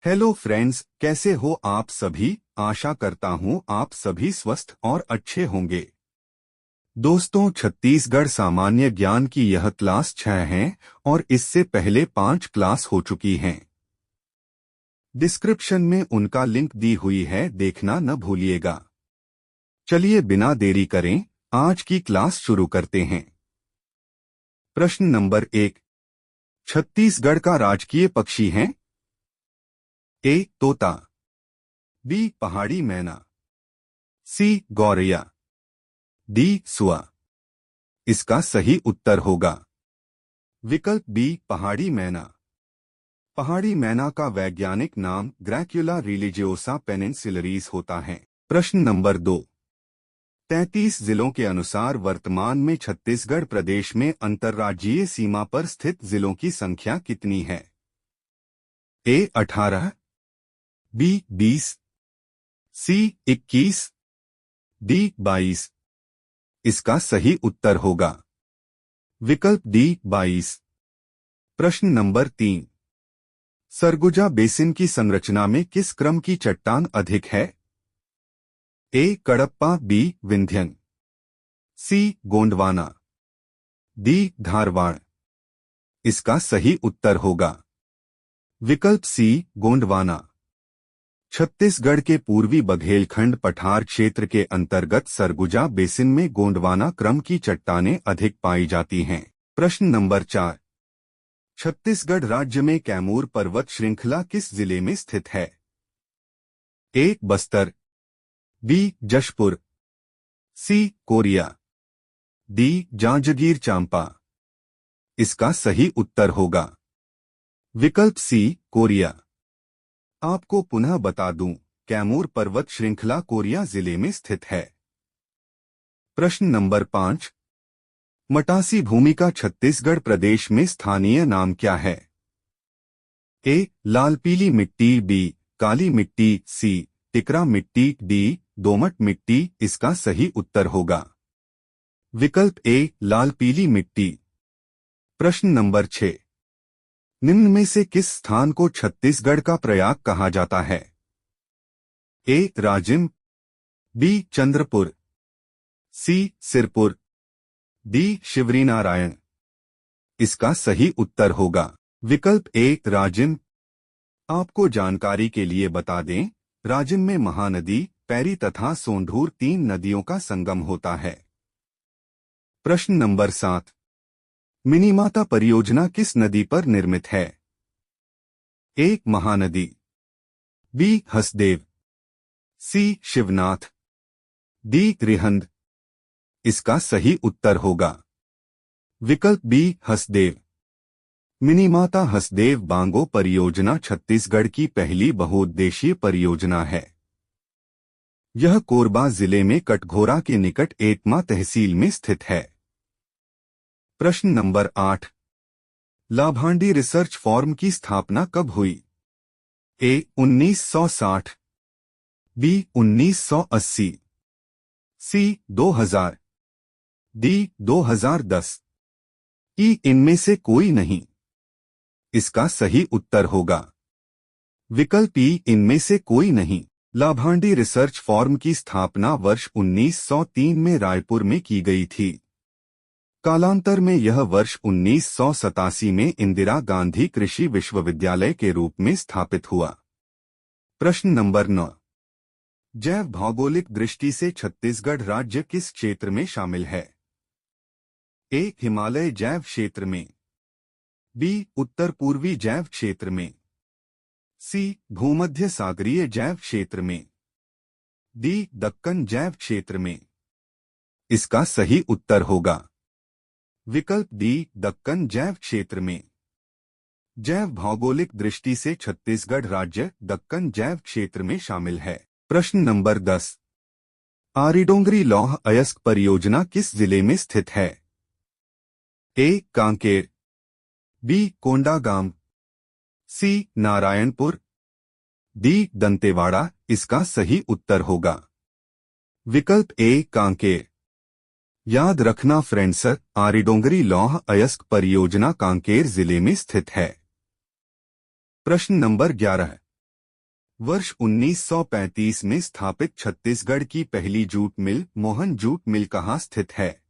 Hello friends, कैसे हो आप सभी। आशा करता हूँ आप सभी स्वस्थ और अच्छे होंगे। दोस्तों, छत्तीसगढ़ सामान्य ज्ञान की यह क्लास 6 है और इससे पहले 5 क्लास हो चुकी हैं। डिस्क्रिप्शन में उनका लिंक दी हुई है, देखना न भूलिएगा। चलिए बिना देरी करें आज की क्लास शुरू करते हैं। प्रश्न नंबर 1। छत्तीसगढ़ का राजकीय पक्षी है? ए तोता, बी पहाड़ी मैना, सी गौरैया, डी सुआ। इसका सही उत्तर होगा विकल्प बी पहाड़ी मैना। पहाड़ी मैना का वैज्ञानिक नाम ग्रैक्युला रिलिजियोसा पेनिनसुलरीज होता है। प्रश्न नंबर 2। 33 जिलों के अनुसार वर्तमान में छत्तीसगढ़ प्रदेश में अंतर्राज्यीय सीमा पर स्थित जिलों की संख्या कितनी है? ए 18, बी 20, सी 21, डी 22। इसका सही उत्तर होगा विकल्प डी 22। प्रश्न नंबर 3। सरगुजा बेसिन की संरचना में किस क्रम की चट्टान अधिक है? ए कडप्पा, बी विंध्यन, सी गोंडवाना, डी धारवाड़। इसका सही उत्तर होगा विकल्प सी गोंडवाना। छत्तीसगढ़ के पूर्वी बघेलखंड पठार क्षेत्र के अंतर्गत सरगुजा बेसिन में गोंडवाना क्रम की चट्टानें अधिक पाई जाती हैं। प्रश्न नंबर 4। छत्तीसगढ़ राज्य में कैमूर पर्वत श्रृंखला किस जिले में स्थित है? ए बस्तर, बी जशपुर, सी कोरिया, डी जांजगीर चांपा। इसका सही उत्तर होगा विकल्प सी कोरिया। आपको पुनः बता दूं, कैमूर पर्वत श्रृंखला कोरिया जिले में स्थित है। प्रश्न नंबर 5। मटासी भूमि का छत्तीसगढ़ प्रदेश में स्थानीय नाम क्या है? ए लाल पीली मिट्टी, बी काली मिट्टी, सी टिकरा मिट्टी, डी दोमट मिट्टी। इसका सही उत्तर होगा विकल्प ए लाल पीली मिट्टी। प्रश्न नंबर 6। निम्न में से किस स्थान को छत्तीसगढ़ का प्रयाग कहा जाता है? ए राजिम, बी चंद्रपुर, सी सिरपुर, डी शिवरीनारायण। इसका सही उत्तर होगा विकल्प ए राजिम। आपको जानकारी के लिए बता दें, राजिम में महानदी, पैरी तथा सोंढूर 3 नदियों का संगम होता है। प्रश्न नंबर 7। मिनीमाता परियोजना किस नदी पर निर्मित है? ए महानदी, बी हसदेव, सी शिवनाथ, डी रिहंद। इसका सही उत्तर होगा विकल्प बी हसदेव। मिनीमाता हसदेव बांगो परियोजना छत्तीसगढ़ की पहली बहुउद्देशीय परियोजना है। यह कोरबा जिले में कटघोरा के निकट एकमा तहसील में स्थित है। प्रश्न नंबर 8। लाभांडी रिसर्च फॉर्म की स्थापना कब हुई? ए 1960, बी 1980, सी 2000, डी 2010। ई इनमें से कोई नहीं। इसका सही उत्तर होगा विकल्प ई इनमें से कोई नहीं। लाभांडी रिसर्च फॉर्म की स्थापना वर्ष 1903 में रायपुर में की गई थी। कालांतर में यह वर्ष 1987 में इंदिरा गांधी कृषि विश्वविद्यालय के रूप में स्थापित हुआ। प्रश्न नंबर 9। जैव भौगोलिक दृष्टि से छत्तीसगढ़ राज्य किस क्षेत्र में शामिल है? ए हिमालय जैव क्षेत्र में, बी उत्तर पूर्वी जैव क्षेत्र में, सी भूमध्य सागरीय जैव क्षेत्र में, डी दक्कन जैव क्षेत्र में। इसका सही उत्तर होगा विकल्प डी दक्कन जैव क्षेत्र में। जैव भौगोलिक दृष्टि से छत्तीसगढ़ राज्य दक्कन जैव क्षेत्र में शामिल है। प्रश्न नंबर 10। आरीडोंगरी लौह अयस्क परियोजना किस जिले में स्थित है? ए कांकेर, बी कोंडागांव, सी नारायणपुर, डी दंतेवाड़ा। इसका सही उत्तर होगा विकल्प ए कांकेर। याद रखना फ्रेंड्स, आरीडोंगरी लौह अयस्क परियोजना कांकेर जिले में स्थित है। प्रश्न नंबर 11। वर्ष 1935 में स्थापित छत्तीसगढ़ की पहली jute mill Mohan jute mill कहाँ स्थित है?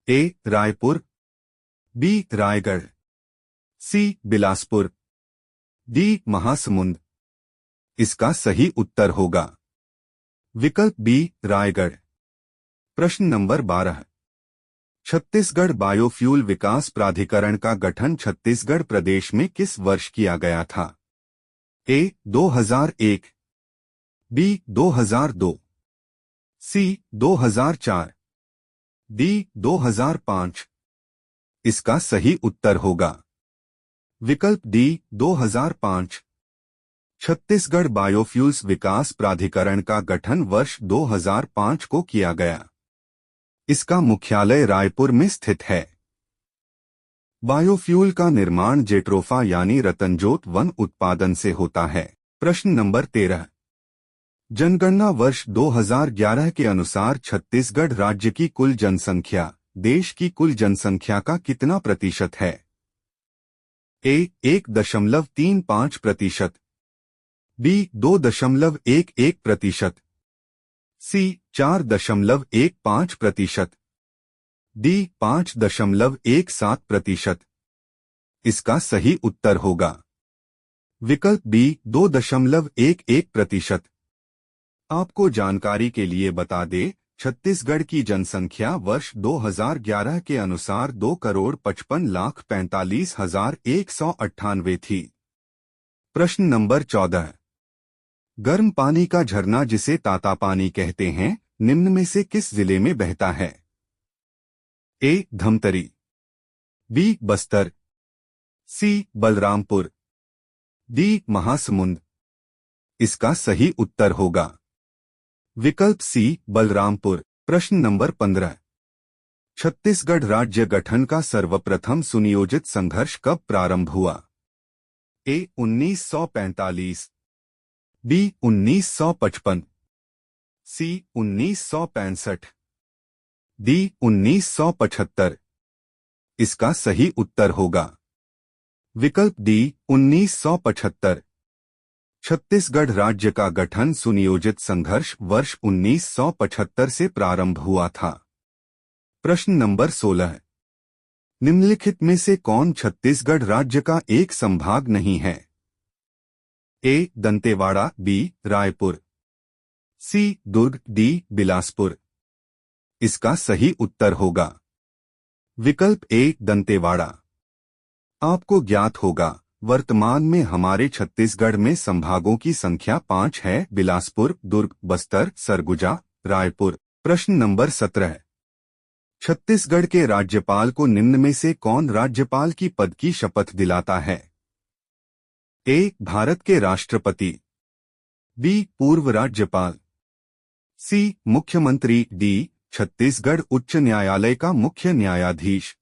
ए. रायपुर, बी. रायगढ़, सी. बिलासपुर, डी. महासमुंद। इसका सही उत्तर होगा विकल्प बी. रायगढ़। प्रश्न नंबर 12। छत्तीसगढ़ बायोफ्यूल विकास प्राधिकरण का गठन छत्तीसगढ़ प्रदेश में किस वर्ष किया गया था? ए. 2001, बी. 2002, सी. 2004, डी. 2005। इसका सही उत्तर होगा विकल्प डी. 2005। छत्तीसगढ़ बायोफ्यूल्स विकास प्राधिकरण का गठन वर्ष 2005 को किया गया। इसका मुख्यालय रायपुर में स्थित है। बायोफ्यूल का निर्माण जेट्रोफा यानी रतनजोत वन उत्पादन से होता है। प्रश्न नंबर 13। जनगणना वर्ष 2011 के अनुसार छत्तीसगढ़ राज्य की कुल जनसंख्या देश की कुल जनसंख्या का कितना प्रतिशत है? ए. 1.35%, बी. 2.11%, सी. 4.15%, डी. 5.17%। इसका सही उत्तर होगा विकल्प बी. 2.11%। आपको जानकारी के लिए बता दें, छत्तीसगढ़ की जनसंख्या वर्ष 2011 के अनुसार 2,55,45,198 थी। प्रश्न नंबर 14। गर्म पानी का झरना जिसे ताता पानी कहते हैं, निम्न में से किस जिले में बहता है? ए. धमतरी, बी. बस्तर, सी. बलरामपुर, डी. महासमुंद। इसका सही उत्तर होगा विकल्प सी. बलरामपुर। प्रश्न नंबर 15। छत्तीसगढ़ राज्य गठन का सर्वप्रथम सुनियोजित संघर्ष कब प्रारंभ हुआ? ए. 1945, बी. 1955, सी. 1965, डी. 1975। इसका सही उत्तर होगा विकल्प डी. 1975। छत्तीसगढ़ राज्य का गठन सुनियोजित संघर्ष वर्ष 1975 से प्रारंभ हुआ था। प्रश्न नंबर 16। निम्नलिखित में से कौन छत्तीसगढ़ राज्य का एक संभाग नहीं है? ए. दंतेवाड़ा, बी. रायपुर, सी. दुर्ग, डी. बिलासपुर। इसका सही उत्तर होगा विकल्प ए. दंतेवाड़ा। आपको ज्ञात होगा, वर्तमान में हमारे छत्तीसगढ़ में संभागों की संख्या 5 है: बिलासपुर, दुर्ग, बस्तर, सरगुजा, रायपुर। प्रश्न नंबर 17। छत्तीसगढ़ के राज्यपाल को निम्न में से कौन राज्यपाल की पद की शपथ दिलाता है? ए. भारत के राष्ट्रपति, बी. पूर्व राज्यपाल, सी. मुख्यमंत्री, डी. छत्तीसगढ़ उच्च न्यायालय का मुख्य न्यायाधीश।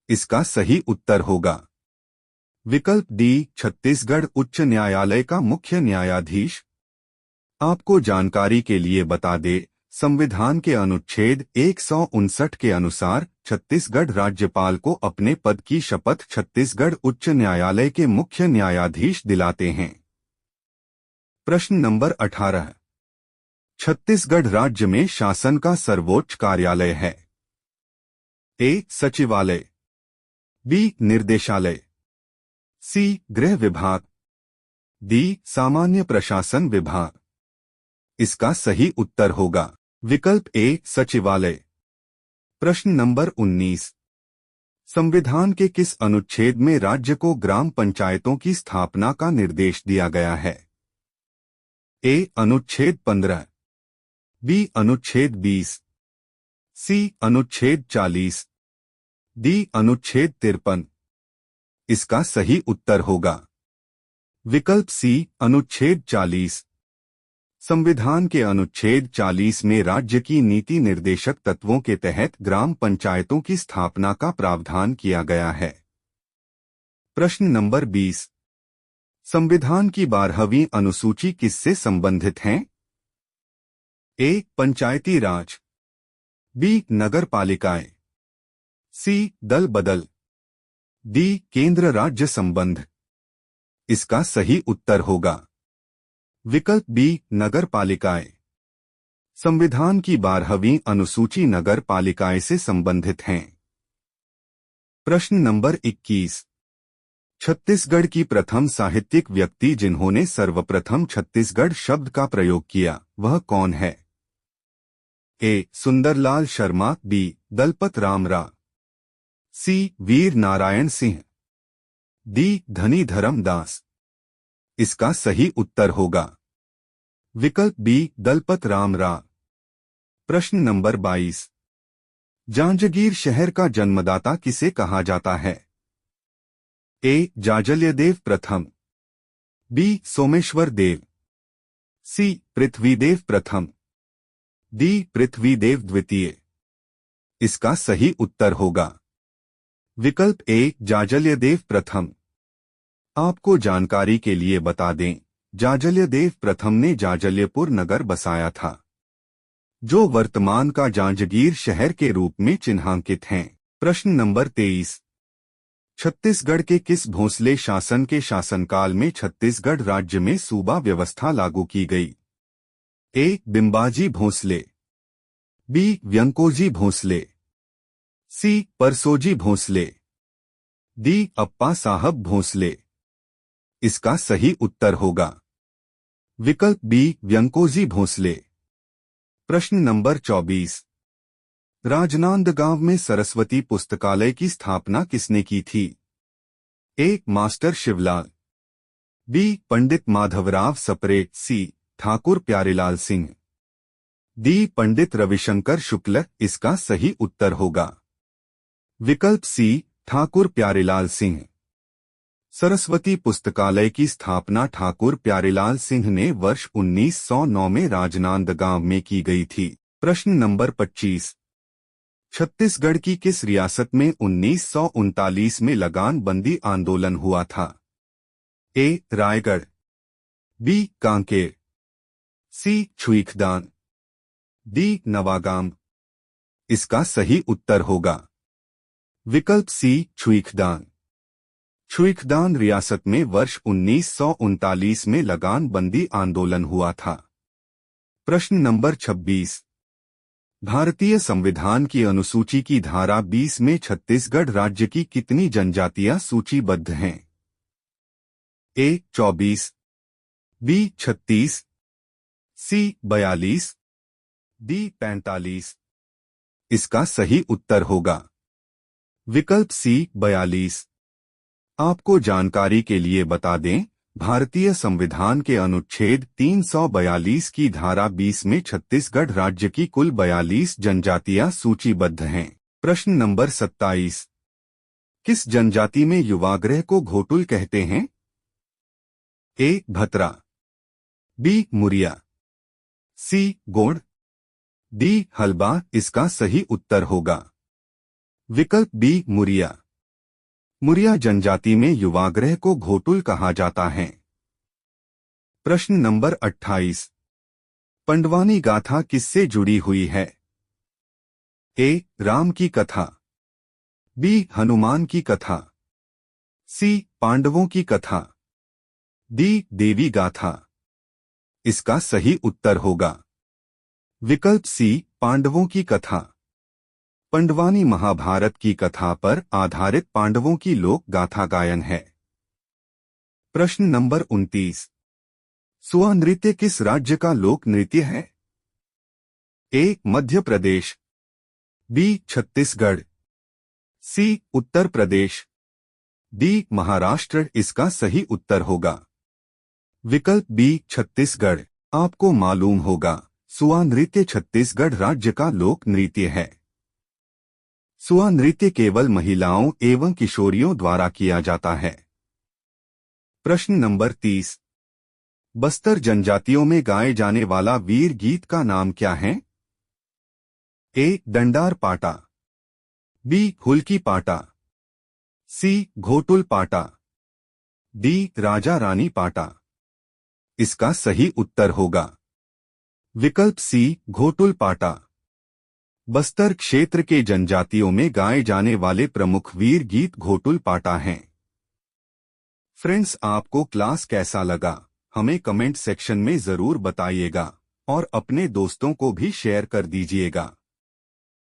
इसका सही उत्तर होगा विकल्प डी. छत्तीसगढ़ उच्च न्यायालय का मुख्य न्यायाधीश। आपको जानकारी के लिए बता दें, संविधान के अनुच्छेद 159 के अनुसार छत्तीसगढ़ राज्यपाल को अपने पद की शपथ छत्तीसगढ़ उच्च न्यायालय के मुख्य न्यायाधीश दिलाते हैं। प्रश्न नंबर 18। छत्तीसगढ़ राज्य में शासन का सर्वोच्च कार्यालय है? ए. सचिवालय, बी. निर्देशालय, सी. गृह विभाग, डी. सामान्य प्रशासन विभाग। इसका सही उत्तर होगा विकल्प ए. सचिवालय। प्रश्न नंबर 19। संविधान के किस अनुच्छेद में राज्य को ग्राम पंचायतों की स्थापना का निर्देश दिया गया है? ए. अनुच्छेद 15, बी. अनुच्छेद 20, सी. अनुच्छेद 40, डी. अनुच्छेद 53। इसका सही उत्तर होगा विकल्प सी. अनुच्छेद 40। संविधान के अनुच्छेद 40 में राज्य की नीति निर्देशक तत्वों के तहत ग्राम पंचायतों की स्थापना का प्रावधान किया गया है। प्रश्न नंबर 20। संविधान की 12वीं अनुसूची किससे संबंधित है? ए. पंचायती राज, बी. नगर पालिकाएं, सी. दल बदल, डी. केंद्र राज्य संबंध। इसका सही उत्तर होगा विकल्प बी नगर पालिकाएं। संविधान की 12वीं अनुसूची नगर पालिकाएं से संबंधित हैं। प्रश्न नंबर 21। छत्तीसगढ़ की प्रथम साहित्यिक व्यक्ति जिन्होंने सर्वप्रथम छत्तीसगढ़ शब्द का प्रयोग किया वह कौन है? ए सुंदरलाल शर्मा, बी दलपत राम रा, सी वीर नारायण सिंह, डी धनीधरम दास। इसका सही उत्तर होगा विकल्प बी दलपत राम रा। प्रश्न नंबर 22। जांजगीर शहर का जन्मदाता किसे कहा जाता है? ए जाजल्यदेव प्रथम, बी सोमेश्वर देव, सी पृथ्वीदेव प्रथम, डी पृथ्वीदेव द्वितीय। इसका सही उत्तर होगा विकल्प ए जाजल्यदेव प्रथम। आपको जानकारी के लिए बता दें, जाजल्यदेव प्रथम ने जाजल्यपुर नगर बसाया था, जो वर्तमान का जांजगीर शहर के रूप में चिन्हांकित हैं। प्रश्न नंबर 23। छत्तीसगढ़ के किस भोंसले शासन के शासनकाल में छत्तीसगढ़ राज्य में सूबा व्यवस्था लागू की गई? ए बिंबाजी भोंसले, बी व्यंकोजी भोंसले, सी परसोजी भोंसले, डी अप्पा साहब भोंसले। इसका सही उत्तर होगा विकल्प बी व्यंकोजी भोंसले। प्रश्न नंबर 24। राजनांदगांव में सरस्वती पुस्तकालय की स्थापना किसने की थी? ए मास्टर शिवलाल, बी पंडित माधवराव सप्रे, सी ठाकुर प्यारेलाल सिंह, डी पंडित रविशंकर शुक्ल। इसका सही उत्तर होगा विकल्प सी ठाकुर प्यारेलाल सिंह। सरस्वती पुस्तकालय की स्थापना ठाकुर प्यारेलाल सिंह ने वर्ष 1909 में राजनांदगांव में की गई थी। प्रश्न नंबर 25। छत्तीसगढ़ की किस रियासत में 1939 में लगान बंदी आंदोलन हुआ था? ए रायगढ़, बी कांकेर, सी छुईखदान, डी नवागाम। इसका सही उत्तर होगा विकल्प सी छुईखदान। छुईखदान रियासत में वर्ष 1939 में लगान बंदी आंदोलन हुआ था। प्रश्न नंबर 26। भारतीय संविधान की अनुसूची की धारा 20 में छत्तीसगढ़ राज्य की कितनी जनजातियां सूचीबद्ध हैं? ए 24, बी 36, सी 42, डी 45। इसका सही उत्तर होगा विकल्प सी 42। आपको जानकारी के लिए बता दें, भारतीय संविधान के अनुच्छेद 342 की धारा 20 में छत्तीसगढ़ राज्य की कुल 42 जनजातियां सूचीबद्ध हैं। प्रश्न नंबर 27। किस जनजाति में युवागृह को घोटुल कहते हैं? ए भतरा, बी मुरिया, सी गोंड, डी हलबा। इसका सही उत्तर होगा विकल्प बी मुरिया। मुरिया जनजाति में युवागृह को घोटुल कहा जाता है। प्रश्न नंबर 28। पंडवानी गाथा किससे जुड़ी हुई है? ए राम की कथा, बी हनुमान की कथा, सी पांडवों की कथा, डी देवी गाथा। इसका सही उत्तर होगा विकल्प सी पांडवों की कथा। पंडवानी महाभारत की कथा पर आधारित पांडवों की लोक गाथा गायन है। प्रश्न नंबर 29। सुआ नृत्य किस राज्य का लोक नृत्य है? ए मध्य प्रदेश, बी छत्तीसगढ़, सी उत्तर प्रदेश, डी महाराष्ट्र। इसका सही उत्तर होगा विकल्प बी छत्तीसगढ़। आपको मालूम होगा, सुआ नृत्य छत्तीसगढ़ राज्य का लोक नृत्य है। सुआ नृत्य केवल महिलाओं एवं किशोरियों द्वारा किया जाता है। प्रश्न नंबर 30। बस्तर जनजातियों में गाए जाने वाला वीर गीत का नाम क्या है? ए डंडार पाटा, बी हुल्की पाटा, सी घोटुल पाटा, डी राजा रानी पाटा। इसका सही उत्तर होगा विकल्प सी घोटुल पाटा। बस्तर क्षेत्र के जनजातियों में गाए जाने वाले प्रमुख वीर गीत घोटुल पाटा हैं। फ्रेंड्स, आपको क्लास कैसा लगा? हमें कमेंट सेक्शन में जरूर बताइएगा और अपने दोस्तों को भी शेयर कर दीजिएगा।